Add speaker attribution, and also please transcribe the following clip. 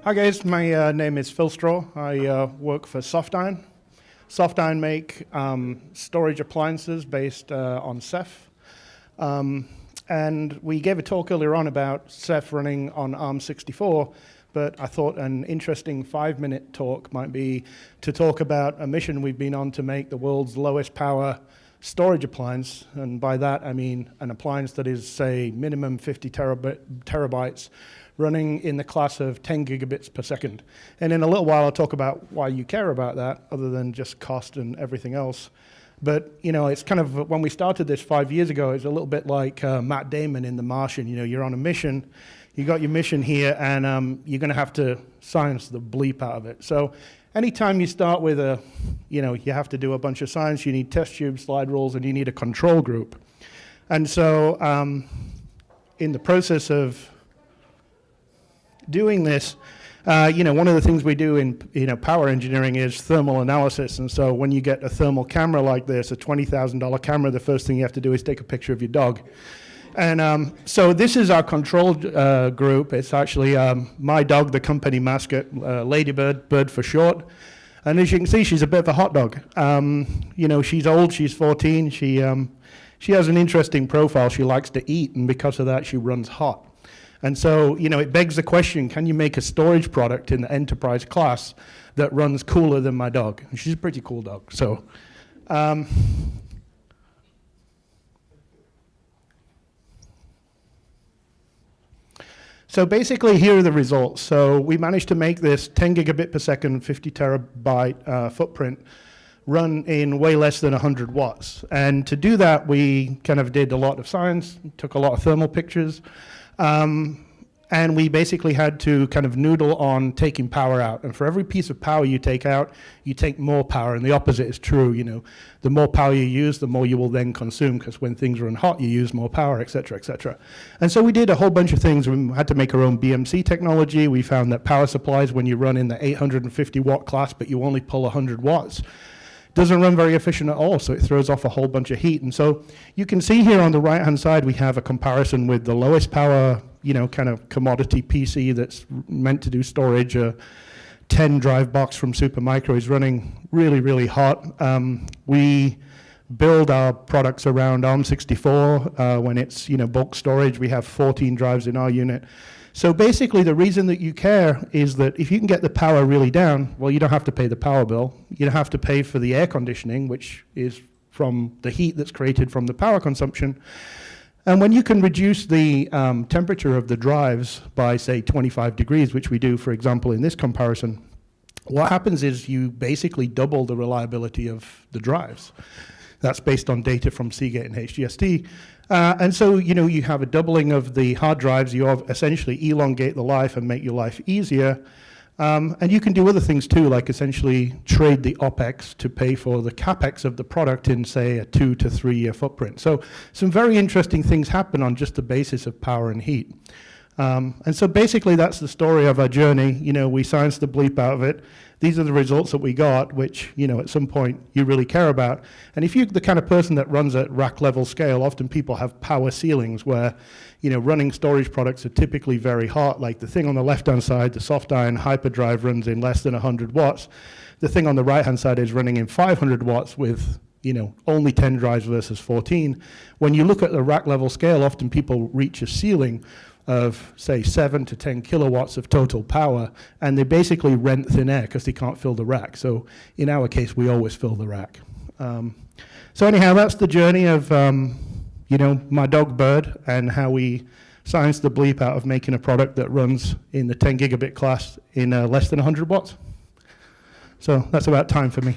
Speaker 1: Hi guys, my name is Phil Straw. I work for SoftIron. SoftIron make storage appliances based on Ceph. And we gave a talk earlier on about Ceph running on ARM64, but I thought an interesting 5-minute talk might be to talk about a mission we've been on to make the world's lowest power storage appliance. And by that, I mean an appliance that is, say, minimum 50 terabytes, running in the class of 10 gigabits per second. And in a little while, I'll talk about why you care about that, other than just cost and everything else. But, you know, it's kind of, when we started this 5 years ago, it's a little bit like Matt Damon in The Martian. You know, you're on a mission, you got your mission here, and you're gonna have to science the bleep out of it. So anytime you start with you have to do a bunch of science, you need test tubes, slide rules, and you need a control group. And so in the process of doing this, one of the things we do in power engineering is thermal analysis. And so when you get a thermal camera like this, a $20,000 camera, the first thing you have to do is take a picture of your dog. And so this is our control group. It's actually my dog, the company mascot, Ladybird, Bird for short. And as you can see, she's a bit of a hot dog. She's old, she's 14. She has an interesting profile. She likes to eat, and because of that, she runs hot. And so, it begs the question, can you make a storage product in the enterprise class that runs cooler than my dog? And she's a pretty cool dog. So, so basically, here are the results. So we managed to make this 10 gigabit per second, 50 terabyte footprint run in way less than 100 watts. And to do that, we kind of did a lot of science, took a lot of thermal pictures. And we basically had to kind of noodle on taking power out. And for every piece of power you take out, you take more power. And the opposite is true. The more power you use, the more you will then consume, because when things run hot, you use more power, et cetera, et cetera. And so we did a whole bunch of things. We had to make our own BMC technology. We found that power supplies, when you run in the 850 watt class, but you only pull 100 watts, doesn't run very efficient at all, so it throws off a whole bunch of heat. And so you can see here on the right-hand side, we have a comparison with the lowest power, kind of commodity PC that's meant to do storage. A 10 drive box from Supermicro is running really, really hot. We build our products around ARM64. When it's, bulk storage, we have 14 drives in our unit. So basically, the reason that you care is that if you can get the power really down, well, you don't have to pay the power bill. You don't have to pay for the air conditioning, which is from the heat that's created from the power consumption. And when you can reduce the temperature of the drives by, say, 25 degrees, which we do, for example, in this comparison, what happens is you basically double the reliability of the drives. That's based on data from Seagate and HGST. And so, you have a doubling of the hard drives. You essentially elongate the life and make your life easier. And you can do other things too, like essentially trade the OPEX to pay for the CAPEX of the product in, say, a 2 to 3 year footprint. So some very interesting things happen on just the basis of power and heat. And so basically that's the story of our journey. We scienced the bleep out of it. These are the results that we got, which, at some point you really care about. And if you're the kind of person that runs at rack level scale, often people have power ceilings where, running storage products are typically very hot. Like the thing on the left-hand side, the SoftIron hyperdrive runs in less than 100 watts. The thing on the right-hand side is running in 500 watts with, only 10 drives versus 14. When you look at the rack level scale, often people reach a ceiling of, say, 7 to 10 kilowatts of total power, and they basically rent thin air because they can't fill the rack. So in our case, we always fill the rack. So anyhow, that's the journey of, my dog Bird, and how we scienced the bleep out of making a product that runs in the 10 gigabit class in less than 100 watts. So that's about time for me.